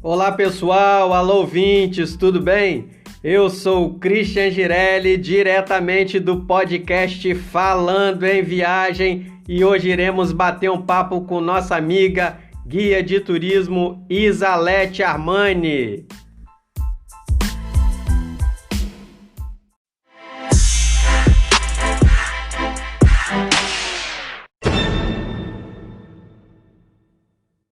Olá pessoal, alô ouvintes, tudo bem? Eu sou o Christian Girelli, diretamente do podcast Falando em Viagem, e hoje iremos bater um papo com nossa amiga, guia de turismo Isalete Armani.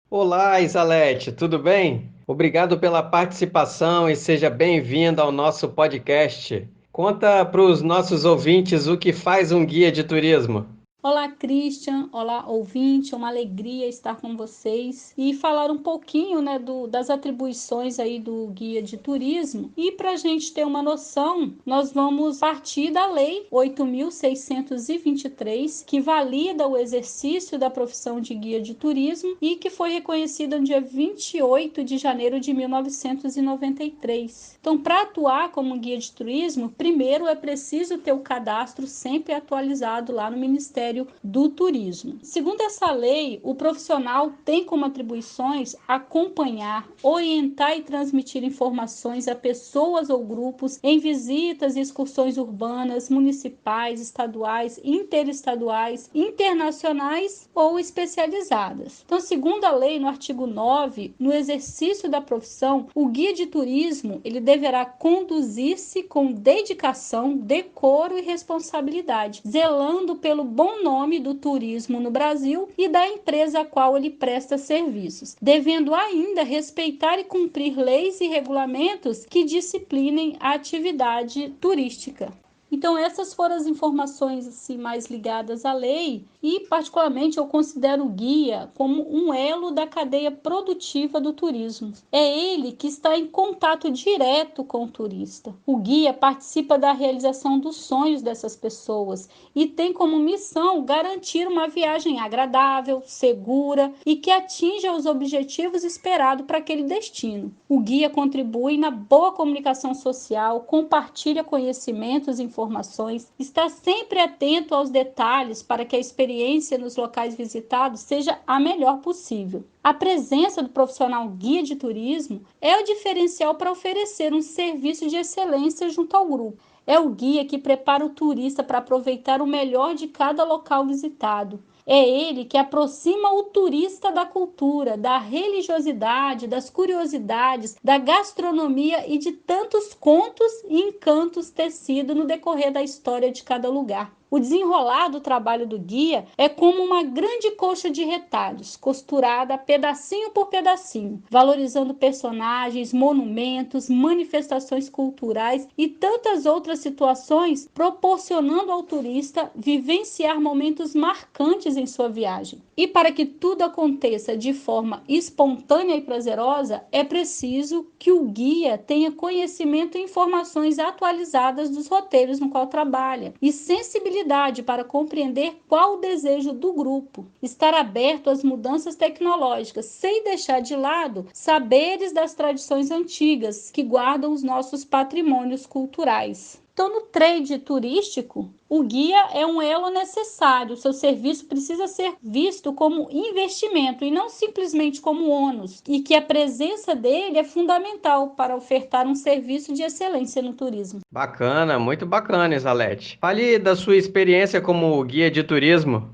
Olá, Isalete, tudo bem? Obrigado pela participação e seja bem-vinda ao nosso podcast. Conta para os nossos ouvintes o que faz um guia de turismo. Olá, Christian. Olá, ouvinte. É uma alegria estar com vocês e falar um pouquinho, das atribuições aí do guia de turismo. E para a gente ter uma noção, nós vamos partir da Lei 8.623, que valida o exercício da profissão de guia de turismo e que foi reconhecida no dia 28 de janeiro de 1993. Então, para atuar como guia de turismo, primeiro é preciso ter o cadastro sempre atualizado lá no Ministério do Turismo. Segundo essa lei, o profissional tem como atribuições acompanhar, orientar e transmitir informações a pessoas ou grupos em visitas e excursões urbanas, municipais, estaduais, interestaduais, internacionais ou especializadas. Então, segundo a lei, no artigo 9, no exercício da profissão, o guia de turismo ele deverá conduzir-se com dedicação, decoro e responsabilidade, zelando pelo bom nome do turismo no Brasil e da empresa a qual ele presta serviços, devendo ainda respeitar e cumprir leis e regulamentos que disciplinem a atividade turística. Então, essas foram as informações assim, mais ligadas à lei e, particularmente, eu considero o guia como um elo da cadeia produtiva do turismo. É ele que está em contato direto com o turista. O guia participa da realização dos sonhos dessas pessoas e tem como missão garantir uma viagem agradável, segura e que atinja os objetivos esperados para aquele destino. O guia contribui na boa comunicação social, compartilha conhecimentos e informações, está sempre atento aos detalhes para que a experiência nos locais visitados seja a melhor possível. A presença do profissional guia de turismo é o diferencial para oferecer um serviço de excelência junto ao grupo. É o guia que prepara o turista para aproveitar o melhor de cada local visitado. É ele que aproxima o turista da cultura, da religiosidade, das curiosidades, da gastronomia e de tantos contos e encantos tecidos no decorrer da história de cada lugar. O desenrolar do trabalho do guia é como uma grande coxa de retalhos, costurada pedacinho por pedacinho, valorizando personagens, monumentos, manifestações culturais e tantas outras situações, proporcionando ao turista vivenciar momentos marcantes em sua viagem. E para que tudo aconteça de forma espontânea e prazerosa, é preciso que o guia tenha conhecimento e informações atualizadas dos roteiros no qual trabalha e sensibilidade para compreender qual o desejo do grupo, estar aberto às mudanças tecnológicas, sem deixar de lado saberes das tradições antigas que guardam os nossos patrimônios culturais. Então, no trade turístico, o guia é um elo necessário. O seu serviço precisa ser visto como investimento e não simplesmente como ônus, e que a presença dele é fundamental para ofertar um serviço de excelência no turismo. Bacana, muito bacana, Isalete. Fale da sua experiência como guia de turismo.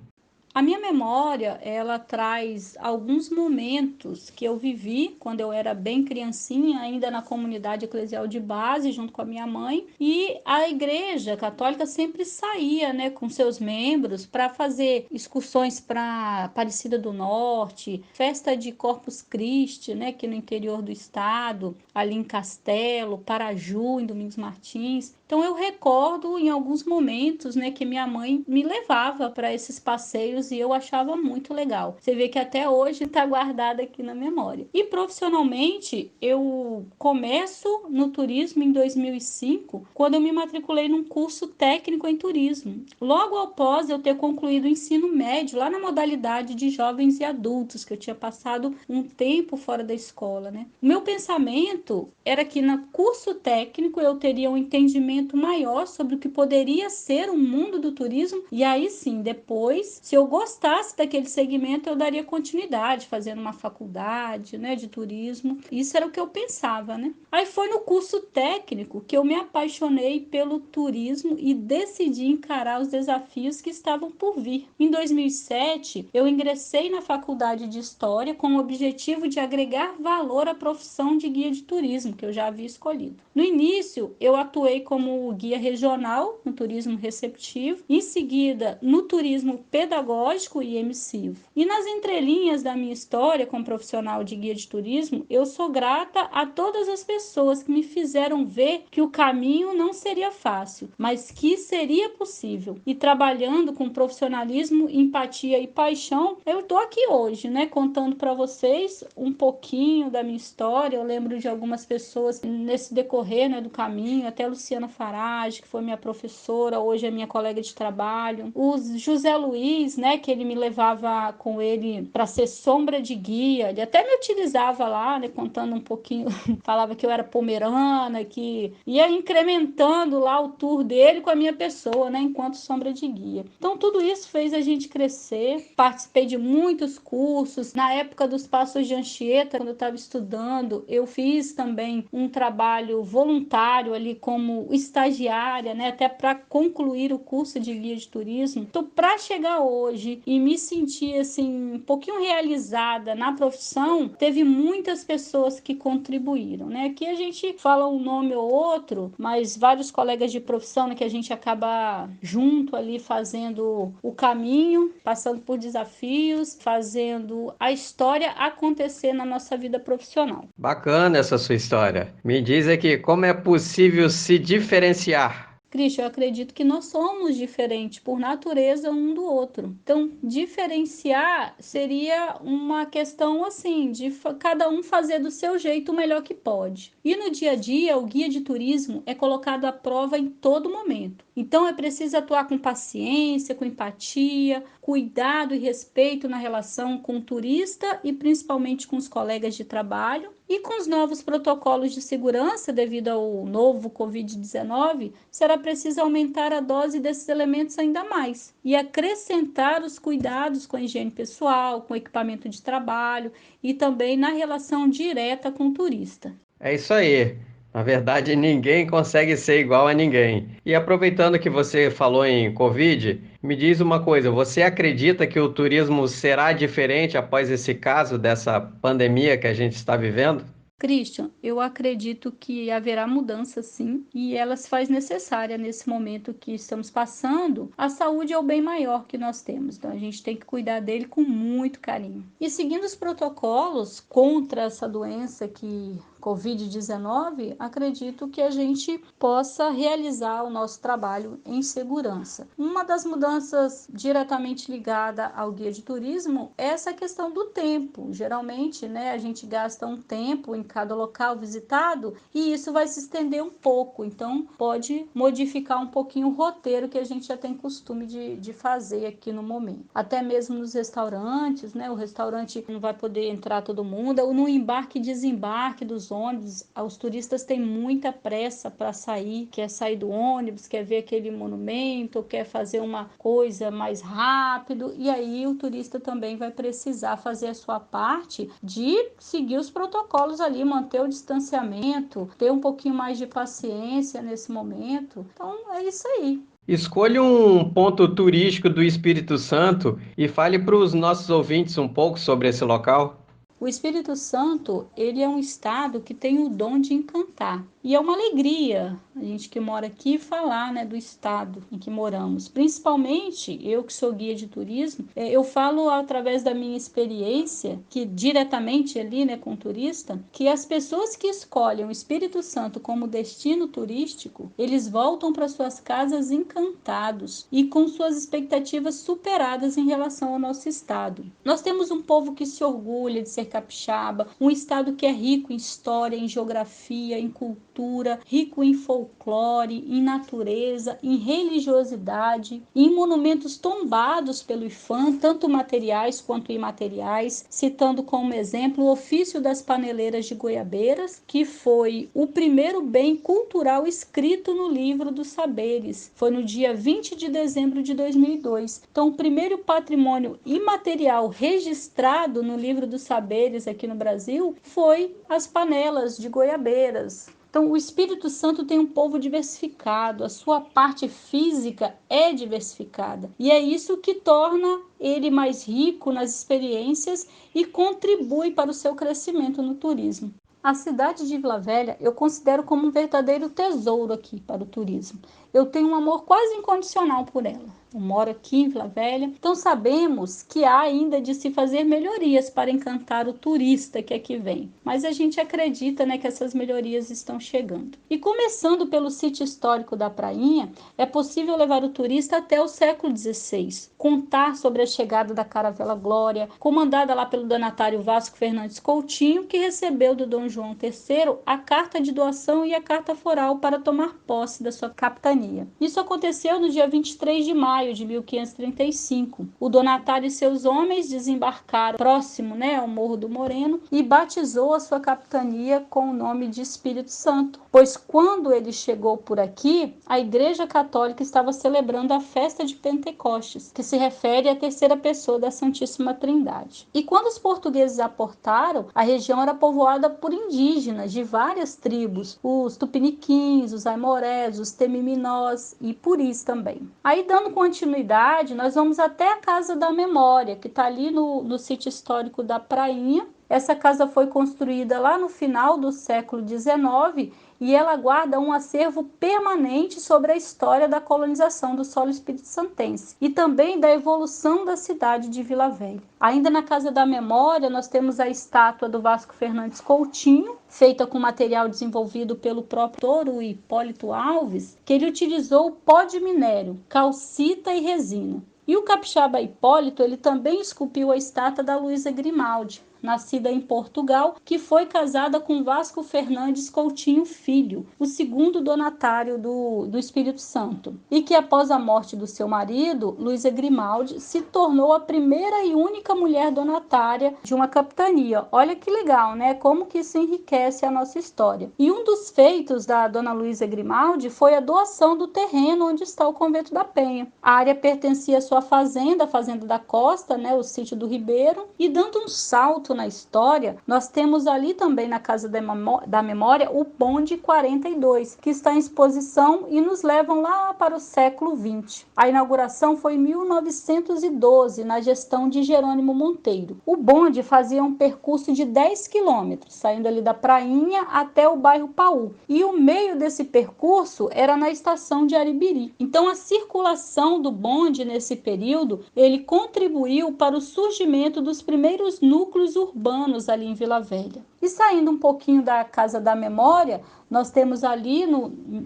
A minha memória, ela traz alguns momentos que eu vivi quando eu era bem criancinha, ainda na comunidade eclesial de base, junto com a minha mãe, e a igreja católica sempre saía, com seus membros para fazer excursões para Aparecida do Norte, festa de Corpus Christi, aqui no interior do estado, ali em Castelo, Paraju, em Domingos Martins. Então eu recordo em alguns momentos, que minha mãe me levava para esses passeios e eu achava muito legal. Você vê que até hoje está guardado aqui na memória. E profissionalmente, eu começo no turismo em 2005, quando eu me matriculei num curso técnico em turismo. Logo após eu ter concluído o ensino médio, lá na modalidade de jovens e adultos, que eu tinha passado um tempo fora da escola, O meu pensamento era que no curso técnico eu teria um entendimento maior sobre o que poderia ser o mundo do turismo, e aí sim, depois, se eu gostasse daquele segmento, eu daria continuidade, fazendo uma faculdade, né, de turismo. Isso era o que eu pensava, né? Aí foi no curso técnico que eu me apaixonei pelo turismo e decidi encarar os desafios que estavam por vir. Em 2007, eu ingressei na faculdade de História com o objetivo de agregar valor à profissão de guia de turismo, que eu já havia escolhido. No início, eu atuei como guia regional no turismo receptivo, em seguida no turismo pedagógico e emissivo. E nas entrelinhas da minha história como profissional de guia de turismo, eu sou grata a todas as pessoas que me fizeram ver que o caminho não seria fácil, mas que seria possível. E trabalhando com profissionalismo, empatia e paixão, eu estou aqui hoje, né, contando para vocês um pouquinho da minha história. Eu lembro de algumas pessoas nesse decorrer, né, do caminho, até a Luciana Farage, que foi minha professora, hoje é minha colega de trabalho. O José Luiz, né, que ele me levava com ele para ser sombra de guia, ele até me utilizava lá, né, contando um pouquinho, falava que eu era pomerana, que ia incrementando lá o tour dele com a minha pessoa, né, enquanto sombra de guia. Então tudo isso fez a gente crescer. Participei de muitos cursos. Na época dos Passos de Anchieta, quando eu estava estudando, eu fiz também um trabalho voluntário ali como estagiária, né, até para concluir o curso de guia de turismo. Então, para chegar hoje e me sentir assim um pouquinho realizada na profissão, teve muitas pessoas que contribuíram, né? Aqui a gente fala um nome ou outro, mas vários colegas de profissão, né, que a gente acaba junto ali fazendo o caminho, passando por desafios, fazendo a história acontecer na nossa vida profissional. Bacana essa sua história. Me diz aqui, como é possível se diferenciar? Cristian, eu acredito que nós somos diferentes por natureza um do outro. Então, diferenciar seria uma questão assim, de cada um fazer do seu jeito o melhor que pode. E no dia a dia, o guia de turismo é colocado à prova em todo momento. Então, é preciso atuar com paciência, com empatia, cuidado e respeito na relação com o turista e principalmente com os colegas de trabalho. E com os novos protocolos de segurança devido ao novo Covid-19, será preciso aumentar a dose desses elementos ainda mais e acrescentar os cuidados com a higiene pessoal, com o equipamento de trabalho e também na relação direta com o turista. É isso aí. Na verdade, ninguém consegue ser igual a ninguém. E aproveitando que você falou em Covid, me diz uma coisa: você acredita que o turismo será diferente após esse caso dessa pandemia que a gente está vivendo? Christian, eu acredito que haverá mudança sim, e ela se faz necessária nesse momento que estamos passando. A saúde é o bem maior que nós temos, então a gente tem que cuidar dele com muito carinho. E seguindo os protocolos contra essa doença que Covid-19, acredito que a gente possa realizar o nosso trabalho em segurança. Uma das mudanças diretamente ligada ao guia de turismo é essa questão do tempo. Geralmente, né, a gente gasta um tempo em cada local visitado e isso vai se estender um pouco. Então, pode modificar um pouquinho o roteiro que a gente já tem costume de fazer aqui no momento. Até mesmo nos restaurantes, né? O restaurante não vai poder entrar todo mundo. Ou no embarque e desembarque dos ônibus, os turistas têm muita pressa para sair, quer sair do ônibus, quer ver aquele monumento, quer fazer uma coisa mais rápido, e aí o turista também vai precisar fazer a sua parte de seguir os protocolos ali, manter o distanciamento, ter um pouquinho mais de paciência nesse momento. Então é isso aí. Escolha um ponto turístico do Espírito Santo e fale para os nossos ouvintes um pouco sobre esse local. O Espírito Santo, ele é um estado que tem o dom de encantar. E é uma alegria a gente que mora aqui falar, né, do estado em que moramos. Principalmente eu que sou guia de turismo, eu falo através da minha experiência, que diretamente ali, né, com o turista, que as pessoas que escolhem o Espírito Santo como destino turístico, eles voltam para suas casas encantados e com suas expectativas superadas em relação ao nosso estado. Nós temos um povo que se orgulha de ser capixaba, um estado que é rico em história, em geografia, em cultura, cultura, rico em folclore, em natureza, em religiosidade, em monumentos tombados pelo IPHAN, tanto materiais quanto imateriais, citando como exemplo o ofício das paneleiras de Goiabeiras, que foi o primeiro bem cultural escrito no Livro dos Saberes. Foi no dia 20 de dezembro de 2002. Então, o primeiro patrimônio imaterial registrado no Livro dos Saberes aqui no Brasil foi as panelas de Goiabeiras. Então, o Espírito Santo tem um povo diversificado, a sua parte física é diversificada. E é isso que torna ele mais rico nas experiências e contribui para o seu crescimento no turismo. A cidade de Vila Velha eu considero como um verdadeiro tesouro aqui para o turismo. Eu tenho um amor quase incondicional por ela. Eu moro aqui em Vila Velha, então sabemos que há ainda de se fazer melhorias para encantar o turista que aqui vem. Mas a gente acredita, que essas melhorias estão chegando. E começando pelo sítio histórico da Prainha, é possível levar o turista até o século XVI, contar sobre a chegada da Caravela Glória, comandada lá pelo donatário Vasco Fernandes Coutinho, que recebeu do Dom João III a carta de doação e a carta foral para tomar posse da sua capitania. Isso aconteceu no dia 23 de maio de 1535. O donatário e seus homens desembarcaram próximo, ao Morro do Moreno, e batizou a sua capitania com o nome de Espírito Santo, pois quando ele chegou por aqui, a Igreja Católica estava celebrando a festa de Pentecostes, que se refere à terceira pessoa da Santíssima Trindade. E quando os portugueses aportaram, a região era povoada por indígenas de várias tribos, os tupiniquins, os aimorés, os temiminós e puris também. Aí, dando continuidade, nós vamos até a Casa da Memória, que está ali no sítio histórico da Prainha. Essa casa foi construída lá no final do século XIX e ela guarda um acervo permanente sobre a história da colonização do solo espírito-santense e também da evolução da cidade de Vila Velha. Ainda na Casa da Memória, nós temos a estátua do Vasco Fernandes Coutinho, feita com material desenvolvido pelo próprio Touro Hipólito Alves, que ele utilizou pó de minério, calcita e resina. E o capixaba Hipólito, ele também esculpiu a estátua da Luísa Grimaldi, nascida em Portugal, que foi casada com Vasco Fernandes Coutinho Filho, o segundo donatário do Espírito Santo, e que após a morte do seu marido, Luísa Grimaldi, se tornou a primeira e única mulher donatária de uma capitania. Olha que legal, Como que isso enriquece a nossa história. E um dos feitos da dona Luísa Grimaldi foi a doação do terreno onde está o Convento da Penha. A área pertencia à sua fazenda, a Fazenda da Costa, o sítio do Ribeiro, e dando um salto na história, nós temos ali também na Casa da Memória o bonde 42, que está em exposição e nos levam lá para o século XX. A inauguração foi em 1912, na gestão de Jerônimo Monteiro. O bonde fazia um percurso de 10 quilômetros, saindo ali da Prainha até o bairro Paú. E o meio desse percurso era na estação de Aribiri. Então, a circulação do bonde nesse período, ele contribuiu para o surgimento dos primeiros núcleos urbanos ali em Vila Velha. E saindo um pouquinho da Casa da Memória, nós temos ali,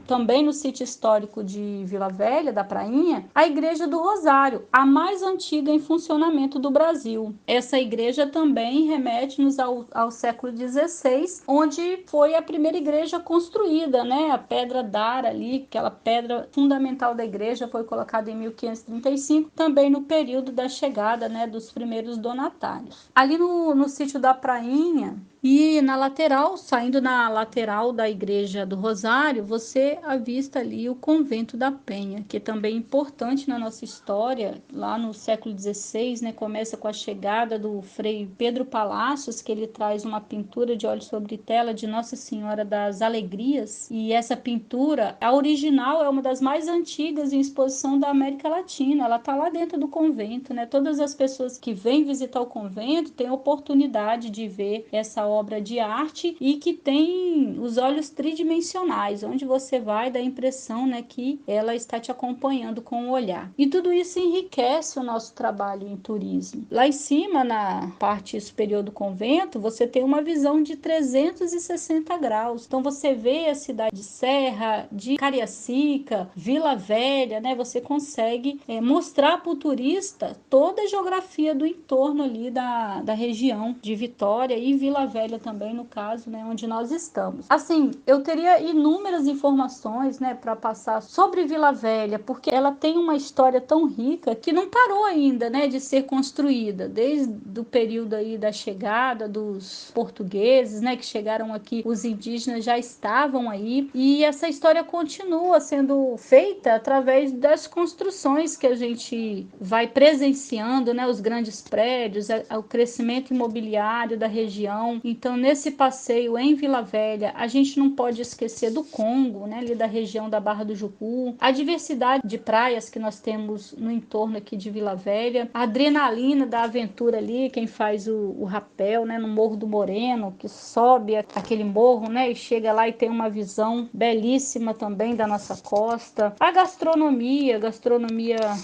também no sítio histórico de Vila Velha, da Prainha, a Igreja do Rosário, a mais antiga em funcionamento do Brasil. Essa igreja também remete-nos ao século XVI, onde foi a primeira igreja construída, A pedra d'Ara ali, aquela pedra fundamental da igreja, foi colocada em 1535, também no período da chegada, dos primeiros donatários. Ali no sítio da Prainha, e na lateral, saindo na lateral da Igreja do Rosário, você avista ali o Convento da Penha, que é também importante na nossa história. Lá no século XVI, começa com a chegada do Frei Pedro Palacios, que ele traz uma pintura de óleo sobre tela de Nossa Senhora das Alegrias. E essa pintura, a original, é uma das mais antigas em exposição da América Latina. Ela está lá dentro do convento, Todas as pessoas que vêm visitar o convento têm a oportunidade de ver essa obra de arte e que tem os olhos tridimensionais, onde você vai dar a impressão, que ela está te acompanhando com o olhar. E tudo isso enriquece o nosso trabalho em turismo. Lá em cima, na parte superior do convento, você tem uma visão de 360 graus. Então você vê a cidade de Serra, de Cariacica, Vila Velha, Você consegue mostrar para o turista toda a geografia do entorno ali da região de Vitória e Vila Velha também, no caso, onde nós estamos. Assim, Eu teria inúmeras informações, né, para passar sobre Vila Velha, porque ela tem uma história tão rica que não parou ainda, né, de ser construída, desde o período aí da chegada dos portugueses, né, que chegaram aqui, os indígenas já estavam aí, e essa história continua sendo feita através das construções que a gente vai presenciando, né, os grandes prédios, o crescimento imobiliário da região. Então, nesse passeio em Vila Velha, a gente não pode esquecer do Congo, né, ali da região da Barra do Jucu, a diversidade de praias que nós temos no entorno aqui de Vila Velha, a adrenalina da aventura ali, quem faz o rapel, né, no Morro do Moreno, que sobe aquele morro, né, e chega lá e tem uma visão belíssima também da nossa costa, a gastronomia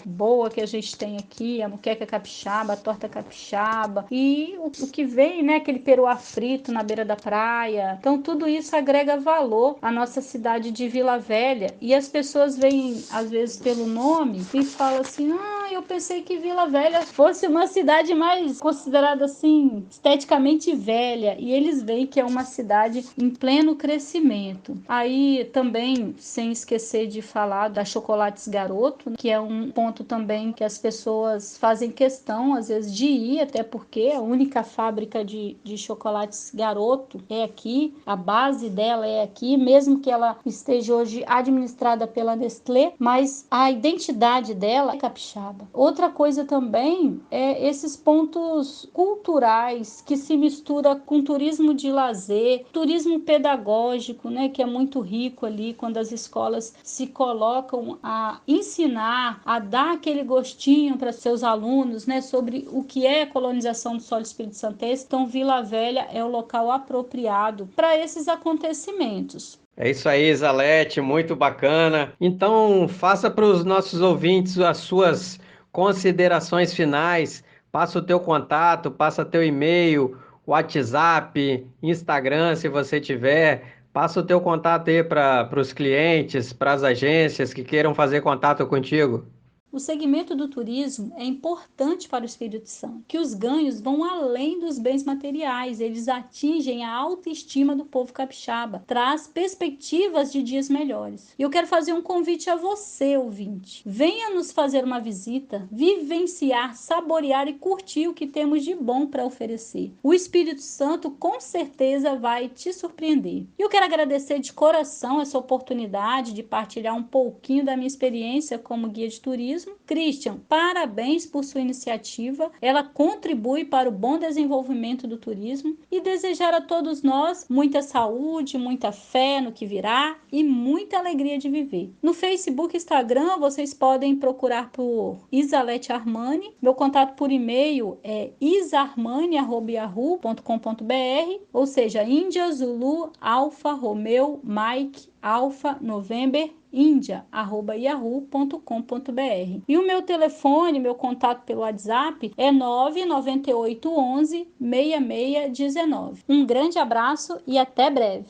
boa que a gente tem aqui, a moqueca capixaba, a torta capixaba e o que vem, né, aquele peruá frito na beira da praia. Então tudo isso agrega valor à nossa cidade de Vila Velha, e as pessoas veem às vezes pelo nome e falam assim: eu pensei que Vila Velha fosse uma cidade mais considerada assim esteticamente velha, e eles veem que é uma cidade em pleno crescimento. Aí também, sem esquecer de falar da Chocolates Garoto, que é um ponto também que as pessoas fazem questão às vezes de ir, até porque a única fábrica de chocolates Garoto é aqui, a base dela é aqui, mesmo que ela esteja hoje administrada pela Nestlé, mas a identidade dela é capixaba. Outra coisa também é esses pontos culturais que se mistura com turismo de lazer, turismo pedagógico, né, que é muito rico ali quando as escolas se colocam a ensinar, a dar aquele gostinho para seus alunos, né, sobre o que é a colonização do solo espírito-santense. Então, Vila Velha é o local apropriado para esses acontecimentos. É isso aí, Isalete, muito bacana. Então, faça para os nossos ouvintes as suas considerações finais. Passa o teu contato, passa teu e-mail, WhatsApp, Instagram, se você tiver. Passa o teu contato aí para os clientes, para as agências que queiram fazer contato contigo. O segmento do turismo é importante para o Espírito Santo, que os ganhos vão além dos bens materiais, eles atingem a autoestima do povo capixaba, traz perspectivas de dias melhores. E eu quero fazer um convite a você, ouvinte. Venha nos fazer uma visita, vivenciar, saborear e curtir o que temos de bom para oferecer. O Espírito Santo com certeza vai te surpreender. E eu quero agradecer de coração essa oportunidade de partilhar um pouquinho da minha experiência como guia de turismo. Christian, parabéns por sua iniciativa, ela contribui para o bom desenvolvimento do turismo, e desejar a todos nós muita saúde, muita fé no que virá e muita alegria de viver. No Facebook e Instagram vocês podem procurar por Isalete Armani, meu contato por e-mail é isarmani@yahoo.com.br, ou seja, Índia, Zulu, Alfa, Romeu, Mike, Alfa, November, india@yahoo.com.br. E o meu telefone, meu contato pelo WhatsApp é 998 11 6619. Um grande abraço e até breve.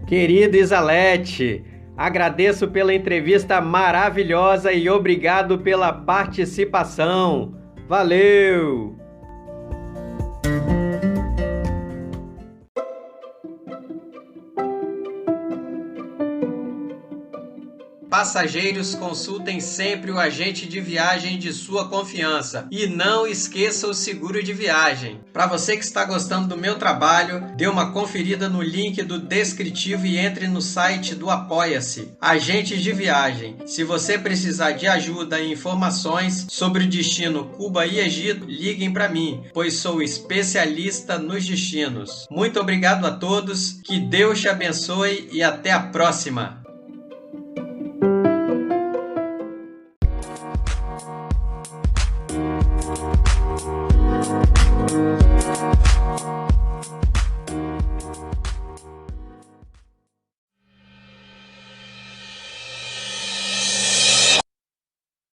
Querida Isalete, agradeço pela entrevista maravilhosa e obrigado pela participação. Valeu! Passageiros, consultem sempre o agente de viagem de sua confiança e não esqueça o seguro de viagem. Para você que está gostando do meu trabalho, dê uma conferida no link do descritivo e entre no site do Apoia-se. Agentes de viagem. Se você precisar de ajuda e informações sobre o destino Cuba e Egito, liguem para mim, pois sou especialista nos destinos. Muito obrigado a todos, que Deus te abençoe e até a próxima!